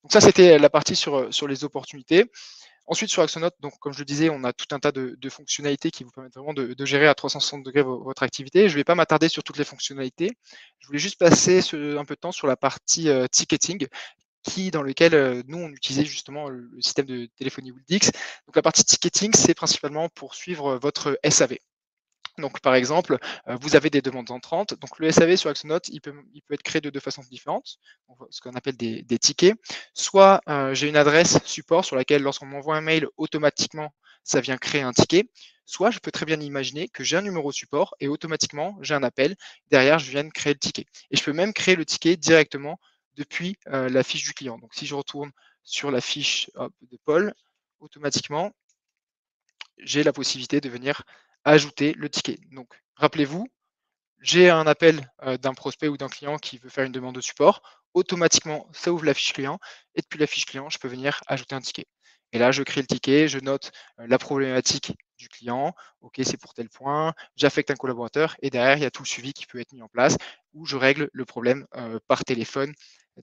Donc ça, c'était la partie sur les opportunités. Ensuite, sur Axonote, donc, comme je le disais, on a tout un tas de fonctionnalités qui vous permettent vraiment de gérer à 360 degrés votre activité. Je ne vais pas m'attarder sur toutes les fonctionnalités. Je voulais juste passer un peu de temps sur la partie ticketing, dans lequel nous, on utilisait justement le système de téléphonie Wildix. Donc la partie ticketing, c'est principalement pour suivre votre SAV. Donc, par exemple, vous avez des demandes entrantes. Donc, le SAV sur Axonote, il peut être créé de 2 façons différentes, ce qu'on appelle des tickets. Soit j'ai une adresse support sur laquelle, lorsqu'on m'envoie un mail, automatiquement, ça vient créer un ticket. Soit je peux très bien imaginer que j'ai un numéro support et automatiquement j'ai un appel. Derrière, je viens de créer le ticket. Et je peux même créer le ticket directement depuis la fiche du client. Donc si je retourne sur la fiche de Paul, automatiquement, j'ai la possibilité de venir ajouter le ticket. Donc rappelez-vous, j'ai un appel d'un prospect ou d'un client qui veut faire une demande de support. Automatiquement, ça ouvre la fiche client et depuis la fiche client, je peux venir ajouter un ticket. Et là, je crée le ticket, je note la problématique du client. OK, c'est pour tel point. J'affecte un collaborateur et derrière, il y a tout le suivi qui peut être mis en place où je règle le problème par téléphone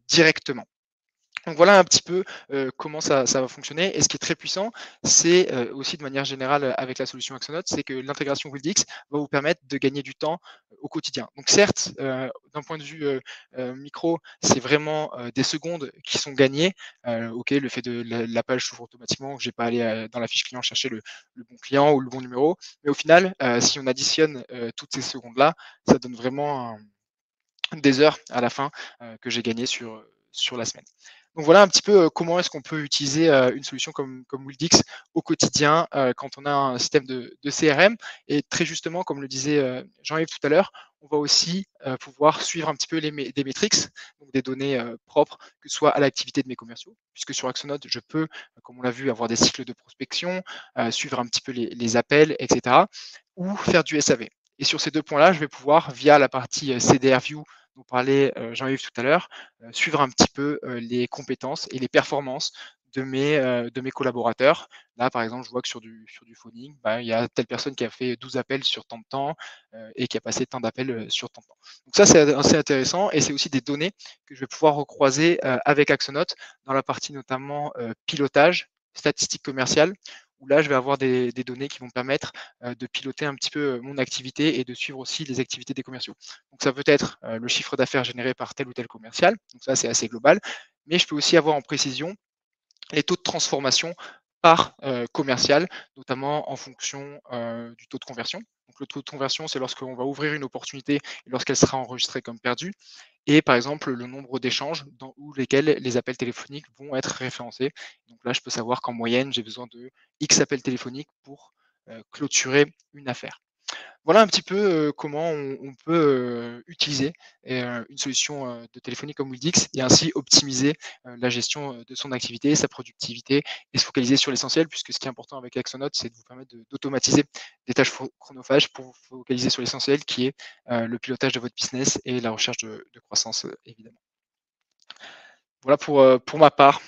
directement. Donc voilà un petit peu comment ça va fonctionner. Et ce qui est très puissant, c'est aussi de manière générale avec la solution Axonote, c'est que l'intégration Wildix va vous permettre de gagner du temps au quotidien. Donc certes, d'un point de vue micro, c'est vraiment des secondes qui sont gagnées. OK, le fait de la page s'ouvre automatiquement, que je n'ai pas à aller dans la fiche client chercher le bon client ou le bon numéro. Mais au final, si on additionne toutes ces secondes-là, ça donne vraiment des heures à la fin que j'ai gagné sur la semaine. Donc voilà un petit peu comment est-ce qu'on peut utiliser une solution comme Wildix au quotidien quand on a un système de CRM. Et très justement, comme le disait Jean-Yves tout à l'heure, on va aussi pouvoir suivre un petit peu des métriques, donc des données propres, que ce soit à l'activité de mes commerciaux, puisque sur Axonote, je peux, comme on l'a vu, avoir des cycles de prospection, suivre un petit peu les appels, etc., ou faire du SAV. Et sur ces deux points-là, je vais pouvoir, via la partie CDR View dont parlait Jean-Yves tout à l'heure, suivre un petit peu les compétences et les performances de mes collaborateurs. Là, par exemple, je vois que sur du phoning, il y a telle personne qui a fait 12 appels sur tant de temps et qui a passé tant d'appels sur tant de temps. Donc ça, c'est assez intéressant et c'est aussi des données que je vais pouvoir recroiser avec Axonote dans la partie notamment pilotage, statistiques commerciales, où là, je vais avoir des données qui vont me permettre de piloter un petit peu mon activité et de suivre aussi les activités des commerciaux. Donc ça peut être le chiffre d'affaires généré par tel ou tel commercial, donc ça c'est assez global, mais je peux aussi avoir en précision les taux de transformation par commercial, notamment en fonction du taux de conversion. Donc le taux de conversion, c'est lorsqu'on va ouvrir une opportunité et lorsqu'elle sera enregistrée comme perdue. Et par exemple, le nombre d'échanges dans lesquels les appels téléphoniques vont être référencés. Donc là, je peux savoir qu'en moyenne, j'ai besoin de X appels téléphoniques pour clôturer une affaire. Voilà un petit peu comment on peut utiliser une solution de téléphonie comme Wildix et ainsi optimiser la gestion de son activité, sa productivité et se focaliser sur l'essentiel, puisque ce qui est important avec Axonote, c'est de vous permettre d'automatiser des tâches chronophages pour vous focaliser sur l'essentiel qui est le pilotage de votre business et la recherche de croissance, évidemment. Voilà pour ma part.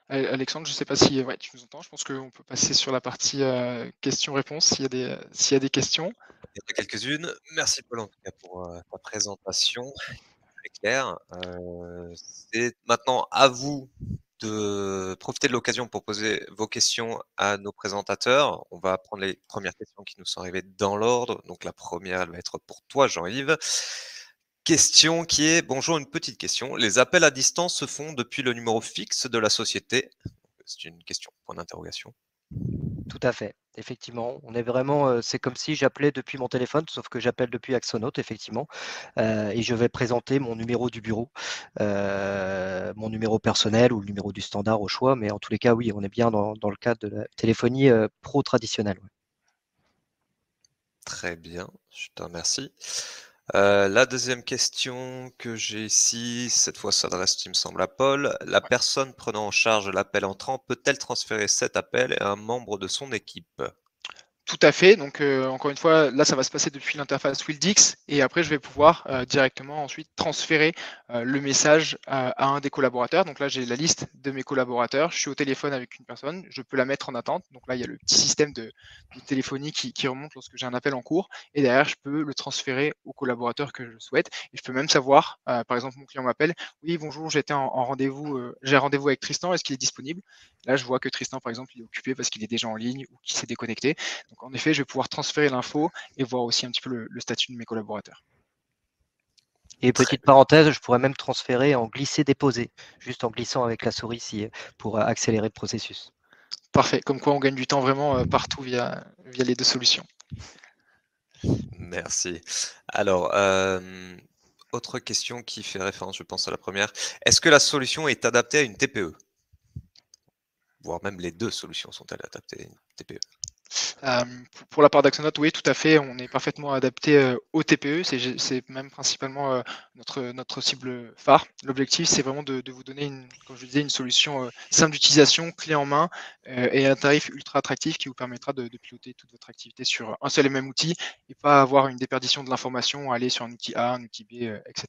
Alexandre, je ne sais pas si tu nous entends. Je pense qu'on peut passer sur la partie questions-réponses s'il y a des questions. Il y en a quelques-unes. Merci Paul en tout cas pour ta présentation très claire. C'est maintenant à vous de profiter de l'occasion pour poser vos questions à nos présentateurs. On va prendre les premières questions qui nous sont arrivées dans l'ordre. Donc la première, elle va être pour toi, Jean-Yves. Question qui est, bonjour, une petite question. Les appels à distance se font depuis le numéro fixe de la société? C'est une question, point d'interrogation. Tout à fait, effectivement. On est vraiment, c'est comme si j'appelais depuis mon téléphone, sauf que j'appelle depuis Axonote, effectivement. Et je vais présenter mon numéro du bureau, mon numéro personnel ou le numéro du standard au choix. Mais en tous les cas, oui, on est bien dans le cadre de la téléphonie pro traditionnelle. Ouais. Très bien, je te remercie. La deuxième question que j'ai ici, cette fois s'adresse, il me semble, à Paul. La personne prenant en charge l'appel entrant peut-elle transférer cet appel à un membre de son équipe? Tout à fait. Donc, encore une fois, là, ça va se passer depuis l'interface Wildix et après, je vais pouvoir directement ensuite transférer le message à un des collaborateurs. Donc là, j'ai la liste de mes collaborateurs. Je suis au téléphone avec une personne. Je peux la mettre en attente. Donc là, il y a le petit système de téléphonie qui remonte lorsque j'ai un appel en cours. Et derrière, je peux le transférer au collaborateur que je souhaite. Et je peux même savoir, par exemple, mon client m'appelle. Oui, bonjour, j'étais en rendez-vous. J'ai un rendez-vous avec Tristan. Est-ce qu'il est disponible? Là, je vois que Tristan, par exemple, il est occupé parce qu'il est déjà en ligne ou qu'il s'est déconnecté. Donc, en effet, je vais pouvoir transférer l'info et voir aussi un petit peu le statut de mes collaborateurs. Et petite parenthèse, je pourrais même transférer en glisser-déposer, juste en glissant avec la souris pour accélérer le processus. Parfait. Comme quoi, on gagne du temps vraiment partout via les deux solutions. Merci. Alors, autre question qui fait référence, je pense, à la première. Est-ce que la solution est adaptée à une TPE? Voire même les deux solutions sont-elles adaptées à une TPE? Pour la part d'Axonote, oui, tout à fait, on est parfaitement adapté au TPE, c'est même principalement notre cible phare. L'objectif, c'est vraiment de vous donner, comme je le disais, une solution simple d'utilisation, clé en main, et un tarif ultra attractif qui vous permettra de piloter toute votre activité sur un seul et même outil et pas avoir une déperdition de l'information, aller sur un outil A, un outil B, etc.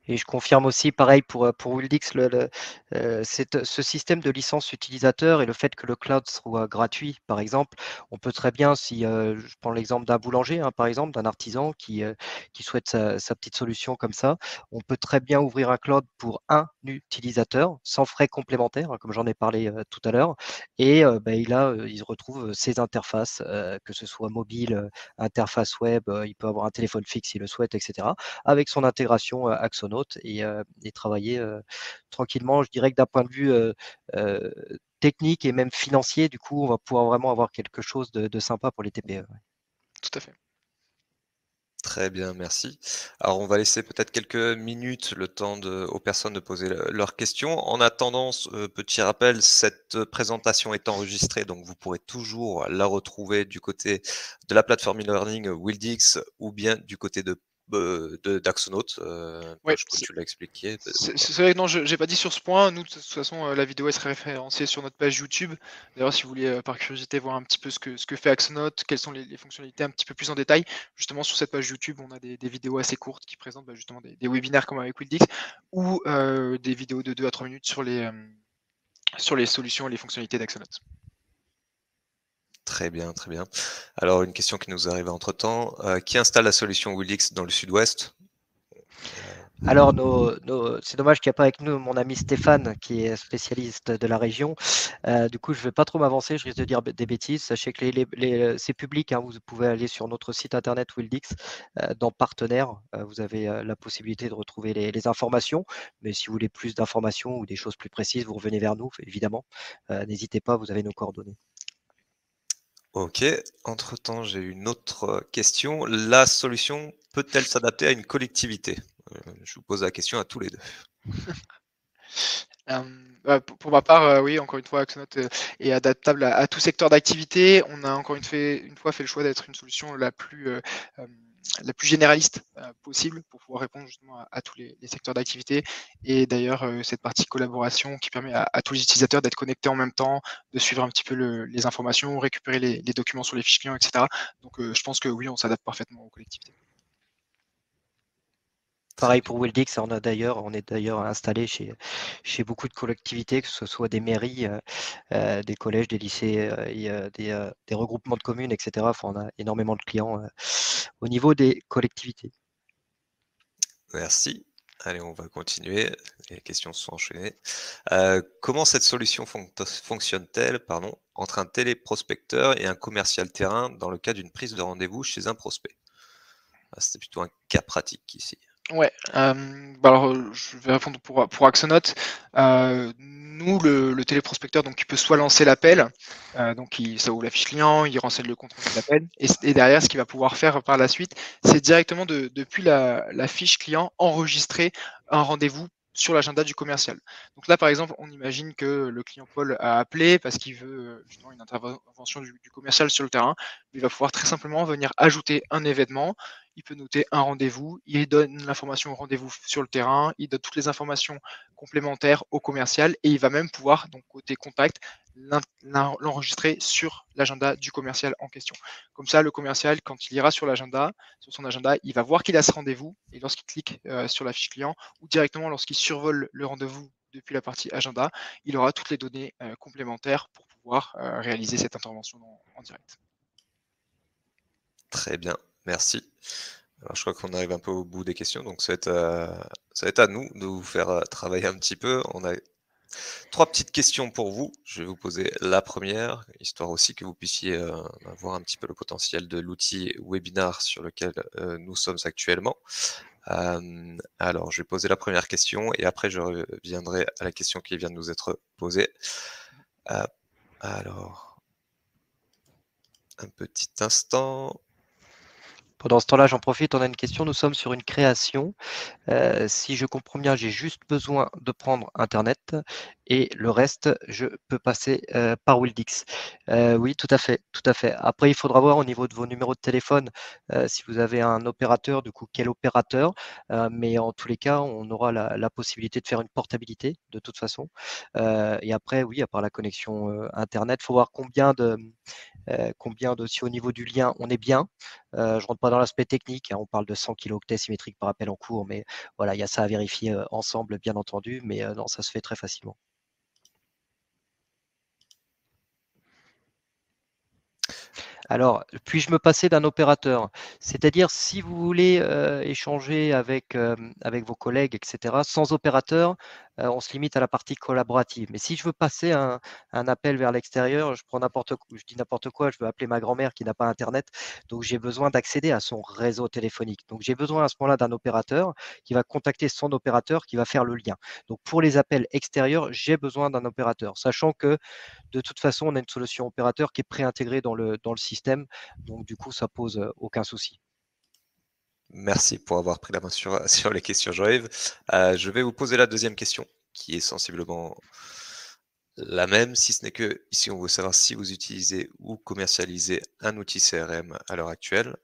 Et je confirme aussi, pareil pour Wildix, ce système de licence utilisateur et le fait que le cloud soit gratuit, par exemple, on peut très bien, si je prends l'exemple d'un boulanger, par exemple, d'un artisan qui souhaite sa petite solution comme ça, on peut très bien ouvrir un cloud pour un utilisateur sans frais complémentaires, comme j'en ai parlé tout à l'heure, et il retrouve ses interfaces, que ce soit mobile, interface web, il peut avoir un téléphone fixe s'il le souhaite, etc., avec son intégration Axonote et travailler tranquillement. Je dirais que d'un point de vue euh, technique et même financier, du coup, on va pouvoir vraiment avoir quelque chose de sympa pour les TPE. Tout à fait. Très bien, merci. Alors, on va laisser peut-être quelques minutes le temps aux personnes de poser leurs questions. En attendant, petit rappel, cette présentation est enregistrée, donc vous pourrez toujours la retrouver du côté de la plateforme e-learning Wildix ou bien du côté d'Axonote. Ouais, Je crois que tu l'as expliqué. c'est vrai que non, je n'ai pas dit sur ce point. Nous, de toute façon, la vidéo elle serait référencée sur notre page YouTube. D'ailleurs, si vous voulez, par curiosité, voir un petit peu ce que fait Axonote, quelles sont les fonctionnalités un petit peu plus en détail, justement, sur cette page YouTube, on a des vidéos assez courtes qui présentent justement des webinaires comme avec Wildix ou des vidéos de 2 à 3 minutes sur les solutions et les fonctionnalités d'Axonote. Très bien, très bien. Alors, une question qui nous arrive entre-temps. Qui installe la solution Wildix dans le sud-ouest? Alors, c'est dommage qu'il n'y a pas avec nous mon ami Stéphane, qui est spécialiste de la région. Du coup, je ne vais pas trop m'avancer, je risque de dire des bêtises. Sachez que c'est public, vous pouvez aller sur notre site internet Wildix, dans Partenaires, vous avez la possibilité de retrouver les informations. Mais si vous voulez plus d'informations ou des choses plus précises, vous revenez vers nous, évidemment. N'hésitez pas, vous avez nos coordonnées. Ok, entre-temps, j'ai une autre question. La solution peut-elle s'adapter à une collectivité? Je vous pose la question à tous les deux. Pour ma part, oui, encore une fois, Axonote est adaptable à tout secteur d'activité. On a encore une fois fait le choix d'être une solution la plus généraliste possible pour pouvoir répondre justement à tous les secteurs d'activité. Et d'ailleurs, cette partie collaboration qui permet à tous les utilisateurs d'être connectés en même temps, de suivre un petit peu les informations, récupérer les documents sur les fiches clients, etc. Donc, je pense que oui, on s'adapte parfaitement aux collectivités. Pareil pour Wildix, on est d'ailleurs installé chez beaucoup de collectivités, que ce soit des mairies, des collèges, des lycées, des regroupements de communes, etc. Enfin, on a énormément de clients au niveau des collectivités. Merci. Allez, on va continuer. Les questions se sont enchaînées. Comment cette solution fonctionne-t-elle, entre un téléprospecteur et un commercial terrain dans le cas d'une prise de rendez-vous chez un prospect? C'était plutôt un cas pratique ici. Ouais, alors, je vais répondre pour Axonote. Nous, le téléprospecteur, donc il peut soit lancer l'appel, donc ça ouvre la fiche client, il renseigne le compte rendu de l'appel, et derrière, ce qu'il va pouvoir faire par la suite, c'est directement depuis la fiche client enregistrer un rendez-vous sur l'agenda du commercial. Donc là, par exemple, on imagine que le client Paul a appelé parce qu'il veut justement une intervention du commercial sur le terrain. Il va pouvoir très simplement venir ajouter un événement. Il peut noter un rendez-vous, il donne l'information au rendez-vous sur le terrain, il donne toutes les informations complémentaires au commercial et il va même pouvoir, donc côté contact, l'enregistrer sur l'agenda du commercial en question. Comme ça, le commercial, quand il ira sur son agenda, il va voir qu'il a ce rendez-vous et lorsqu'il clique sur la fiche client ou directement lorsqu'il survole le rendez-vous depuis la partie agenda, il aura toutes les données complémentaires pour pouvoir réaliser cette intervention en direct. Très bien, merci. Alors, je crois qu'on arrive un peu au bout des questions, donc ça va être à nous de vous faire travailler un petit peu. On a 3 petites questions pour vous. Je vais vous poser la première, histoire aussi que vous puissiez voir un petit peu le potentiel de l'outil webinar sur lequel nous sommes actuellement. Alors, je vais poser la première question et après je reviendrai à la question qui vient de nous être posée. Alors, un petit instant. Pendant ce temps-là, j'en profite, on a une question. Nous sommes sur une création. Si je comprends bien, j'ai juste besoin de prendre Internet et le reste, je peux passer par Wildix. Oui, tout à fait, tout à fait. Après, il faudra voir au niveau de vos numéros de téléphone si vous avez un opérateur, du coup, quel opérateur. Mais en tous les cas, on aura la possibilité de faire une portabilité de toute façon. Et après, oui, à part la connexion Internet, il faut voir si au niveau du lien on est bien. Je ne rentre pas dans l'aspect technique, hein, on parle de 100 kilooctets symétriques par appel en cours, mais voilà, il y a ça à vérifier ensemble, bien entendu, mais non, ça se fait très facilement. Alors, puis-je me passer d'un opérateur? C'est-à-dire, si vous voulez échanger avec vos collègues, etc., sans opérateur, on se limite à la partie collaborative. Mais si je veux passer un appel vers l'extérieur, je dis n'importe quoi, je veux appeler ma grand-mère qui n'a pas Internet, donc j'ai besoin d'accéder à son réseau téléphonique. Donc, j'ai besoin à ce moment-là d'un opérateur qui va contacter son opérateur qui va faire le lien. Donc, pour les appels extérieurs, j'ai besoin d'un opérateur, sachant que de toute façon, on a une solution opérateur qui est préintégrée dans le système. Donc, du coup, ça pose aucun souci. Merci pour avoir pris la main sur, sur les questions, Jean-Yves. Je vais vous poser la deuxième question, qui est sensiblement la même, si ce n'est que ici, on veut savoir si vous utilisez ou commercialisez un outil CRM à l'heure actuelle.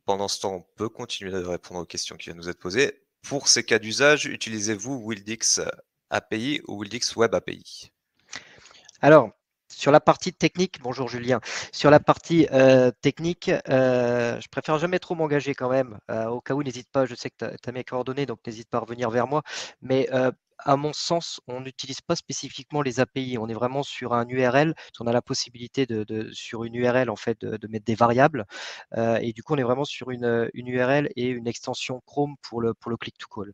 Pendant ce temps, on peut continuer de répondre aux questions qui viennent nous être posées. Pour ces cas d'usage, utilisez-vous Wildix API ou Wildix Web API? Alors, sur la partie technique, bonjour Julien, sur la partie technique, je préfère jamais trop m'engager quand même. Au cas où, n'hésite pas, je sais que tu as mes coordonnées, donc n'hésite pas à revenir vers moi. Mais à mon sens, on n'utilise pas spécifiquement les API. On est vraiment sur un URL. On a la possibilité sur une URL en fait de mettre des variables. Et du coup, on est vraiment sur une URL et une extension Chrome pour le click to call.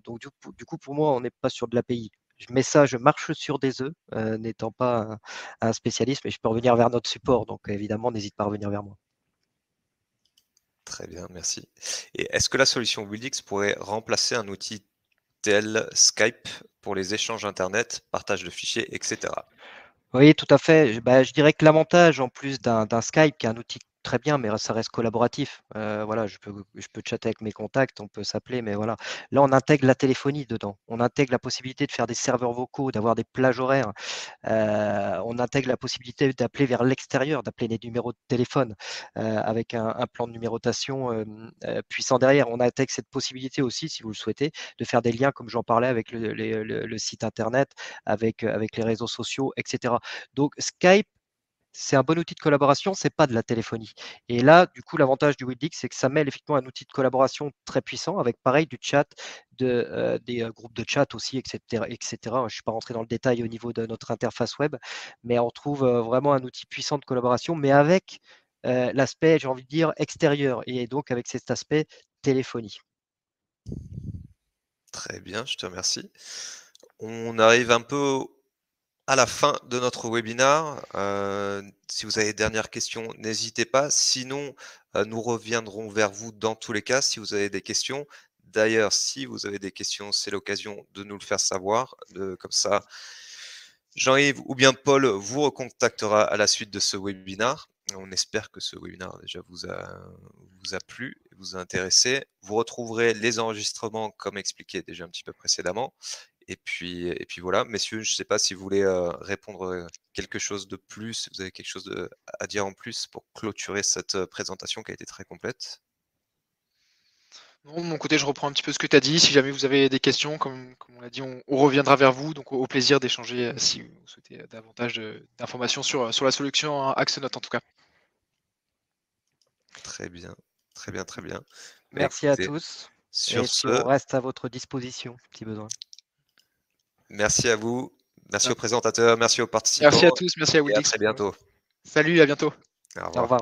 Donc du coup, pour moi, on n'est pas sur de l'API. Je marche sur des œufs, n'étant pas un spécialiste, mais je peux revenir vers notre support. Donc évidemment, n'hésite pas à revenir vers moi. Très bien, merci. Et est-ce que la solution Wildix pourrait remplacer un outil tel Skype pour les échanges Internet, partage de fichiers, etc.? Oui, tout à fait. Je dirais que l'avantage, en plus d'un Skype, qui est un outil très bien, mais ça reste collaboratif. Voilà, je peux chatter avec mes contacts, on peut s'appeler, mais voilà. Là, on intègre la téléphonie dedans. On intègre la possibilité de faire des serveurs vocaux, d'avoir des plages horaires. On intègre la possibilité d'appeler vers l'extérieur, d'appeler des numéros de téléphone avec un plan de numérotation puissant derrière. On intègre cette possibilité aussi, si vous le souhaitez, de faire des liens, comme j'en parlais, avec le site internet, avec les réseaux sociaux, etc. Donc Skype, c'est un bon outil de collaboration, c'est pas de la téléphonie. Et là, du coup, l'avantage du Wildix, c'est que ça mêle effectivement un outil de collaboration très puissant avec pareil du chat, des groupes de chat aussi, etc., etc. Je ne suis pas rentré dans le détail au niveau de notre interface web, mais on trouve vraiment un outil puissant de collaboration, mais avec l'aspect, j'ai envie de dire, extérieur, et donc avec cet aspect téléphonie. Très bien, je te remercie. On arrive un peu à la fin de notre webinar. Si vous avez des dernières questions, n'hésitez pas. Sinon, nous reviendrons vers vous dans tous les cas si vous avez des questions. D'ailleurs, si vous avez des questions, c'est l'occasion de nous le faire savoir. Comme ça, Jean-Yves ou bien Paul vous recontactera à la suite de ce webinar. On espère que ce webinar déjà vous a plu, vous a intéressé. Vous retrouverez les enregistrements comme expliqué déjà un petit peu précédemment. Et puis voilà, messieurs, je ne sais pas si vous voulez répondre quelque chose de plus, si vous avez quelque chose à dire en plus pour clôturer cette présentation qui a été très complète. Non, de mon côté, je reprends un petit peu ce que tu as dit. Si jamais vous avez des questions, comme on l'a dit, on reviendra vers vous. Donc, au plaisir d'échanger si vous souhaitez davantage d'informations sur la solution Axonote, en tout cas. Très bien, très bien, très bien. Mais Merci à écoutez, tous. sur Et puis, on ce, reste à votre disposition, si besoin. merci à vous, merci aux présentateurs, merci aux participants Merci à tous, merci à et à Wildix. très bientôt. Salut, à bientôt. Au Au revoir. revoir.